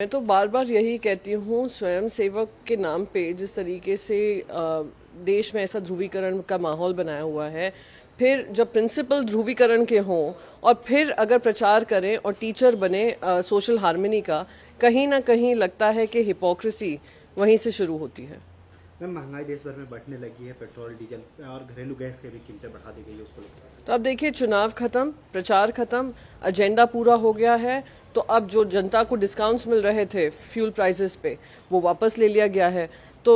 मैं तो बार बार यही कहती हूँ, स्वयं सेवक के नाम पे जिस तरीके से देश में ऐसा ध्रुवीकरण का माहौल बनाया हुआ है, फिर जब प्रिंसिपल ध्रुवीकरण के हों और फिर अगर प्रचार करें और टीचर बने सोशल हार्मनी का, कहीं ना कहीं लगता है कि हिपोक्रेसी वहीं से शुरू होती है। मैम, महंगाई देश भर में बढ़ने लगी है। पेट्रोल, डीजल और घरेलू गैस की भी कीमतें बढ़ा दी गई है, उसको लेकर तो अब देखिए, चुनाव खत्म, प्रचार खत्म, एजेंडा पूरा हो गया है। तो अब जो जनता को डिस्काउंट्स मिल रहे थे फ्यूल प्राइसेस पे, वो वापस ले लिया गया है। तो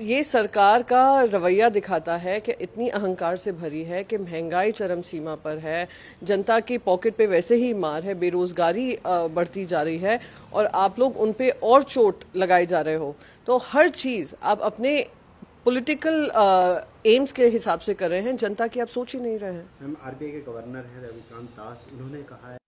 ये सरकार का रवैया दिखाता है कि इतनी अहंकार से भरी है कि महंगाई चरम सीमा पर है, जनता की पॉकेट पे वैसे ही मार है, बेरोजगारी बढ़ती जा रही है और आप लोग उन पे और चोट लगाए जा रहे हो। तो हर चीज आप अपने पॉलिटिकल एम्स के हिसाब से कर रहे हैं, जनता की आप सोच ही नहीं रहे हैं। मैम, आरबीआई के गवर्नर हैं रविकांत दास, उन्होंने कहा है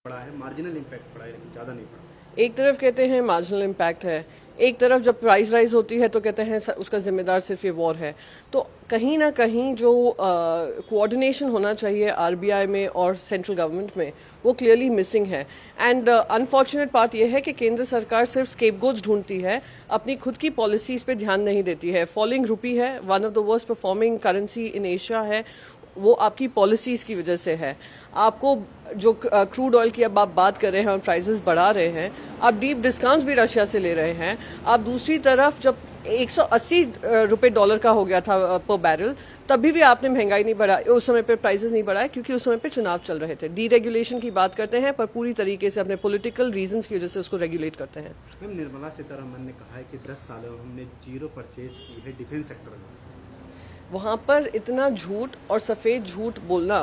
पड़ा है, मार्जिनल इम्पैक्ट पड़ा है, लेकिन ज़्यादा नहीं पड़ा। एक तरफ कहते हैं मार्जिनल इम्पैक्ट है, एक तरफ जब प्राइस राइज होती है तो कहते हैं उसका जिम्मेदार सिर्फ ये वॉर है। तो कहीं ना कहीं जो कोऑर्डिनेशन होना चाहिए आरबीआई में और सेंट्रल गवर्नमेंट में, वो क्लियरली मिसिंग है। एंड अनफॉर्चुनेट पार्ट ये है कि केंद्र सरकार सिर्फ स्केपगोट्स ढूंढती है, अपनी खुद की पॉलिसीज पे ध्यान नहीं देती है। फॉलिंग रुपी है, one of the worst performing currency in Asia है, वो आपकी पॉलिसीज की वजह से है। आपको जो क्रूड ऑयल की अब आप बात कर रहे हैं और प्राइसेस बढ़ा रहे हैं, आप डीप डिस्काउंट्स भी रशिया से ले रहे हैं। आप दूसरी तरफ जब 180 रुपए डॉलर का हो गया था पर बैरल, तभी भी आपने महंगाई नहीं बढ़ाई, उस समय पे प्राइसेस नहीं बढ़ाए, क्योंकि उस समय पे चुनाव चल रहे थे। डीरेगुलेशन की बात करते हैं पर पूरी तरीके से अपने पॉलिटिकल रीजंस की वजह से उसको रेगुलेट करते हैं। मैम, निर्मला सीतारमन ने कहा है कि 10 सालों में हमने जीरो परचेज की है डिफेंस सेक्टर में। वहां पर इतना झूठ और सफेद झूठ बोलना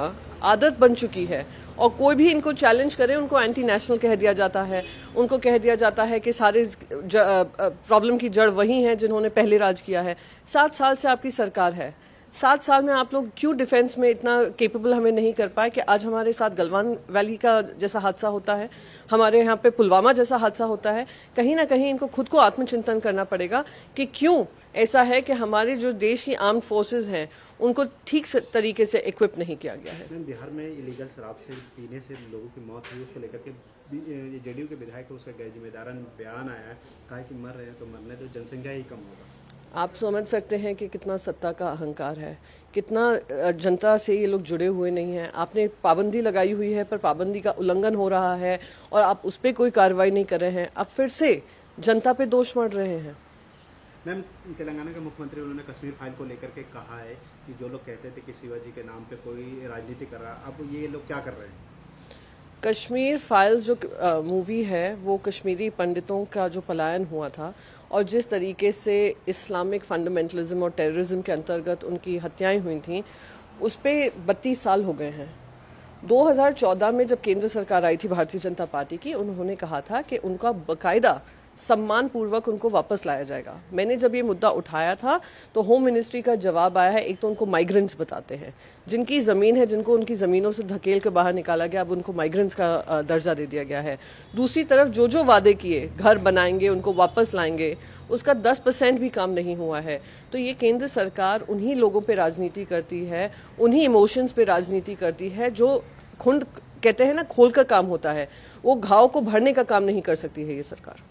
आदत बन चुकी है और कोई भी इनको चैलेंज करे उनको एंटी नेशनल कह दिया जाता है। उनको कह दिया जाता है कि सारे प्रॉब्लम की जड़ वही है जिन्होंने पहले राज किया है। 7 साल से आपकी सरकार है, 7 साल में आप लोग क्यों डिफेंस में इतना केपेबल हमें नहीं कर पाए कि आज हमारे साथ गलवान वैली का जैसा हादसा होता है, हमारे यहाँ पे पुलवामा जैसा हादसा होता है। कहीं ना कहीं इनको खुद को आत्मचिंतन करना पड़ेगा कि क्यों ऐसा है कि हमारे जो देश की आर्म्ड फोर्सेस हैं उनको ठीक तरीके से इक्विप नहीं किया गया है। मैम, बिहार में इलीगल शराब से पीने से लोगों की मौत हुई, उसको लेकर के जेडीयू के विधायक को उसका गैर जिम्मेदारान बयान आया है। कहा कि मर रहे हैं तो मरने तो, जनसंख्या ही कम होगा। आप समझ सकते हैं कि कितना सत्ता का अहंकार है, कितना जनता से ये लोग जुड़े हुए नहीं हैं। आपने पाबंदी लगाई हुई है पर पाबंदी का उल्लंघन हो रहा है और आप उस पर कोई कार्रवाई नहीं कर रहे हैं। आप फिर से जनता पे दोष मढ़ रहे हैं। मैम, तेलंगाना के मुख्यमंत्री, उन्होंने कश्मीर फाइल को लेकर के कहा है कि जो लोग कहते थे कि शिवाजी के नाम पे कोई राजनीति कर रहा है, अब ये लोग क्या कर रहे हैं? कश्मीर फाइल्स जो मूवी है, वो कश्मीरी पंडितों का जो पलायन हुआ था और जिस तरीके से इस्लामिक फंडामेंटलिज्म और टेररिज्म के अंतर्गत उनकी हत्याएं हुई थीं, उस पर 32 साल हो गए हैं। 2014 में जब केंद्र सरकार आई थी भारतीय जनता पार्टी की, उन्होंने कहा था कि उनका बकायदा सम्मान पूर्वक उनको वापस लाया जाएगा। मैंने जब ये मुद्दा उठाया था तो होम मिनिस्ट्री का जवाब आया है, एक तो उनको माइग्रेंट्स बताते हैं, जिनकी जमीन है, जिनको उनकी जमीनों से धकेल के बाहर निकाला गया, अब उनको माइग्रेंट्स का दर्जा दे दिया गया है। दूसरी तरफ जो जो वादे किए, घर बनाएंगे, उनको वापस लाएंगे, उसका 10% भी काम नहीं हुआ है। तो ये केंद्र सरकार उन्हीं लोगों पे राजनीति करती है, उन्हीं इमोशंस पे राजनीति करती है जो खुंड कहते हैं ना, खोलकर काम होता है। वो घाव को भरने का काम नहीं कर सकती है ये सरकार।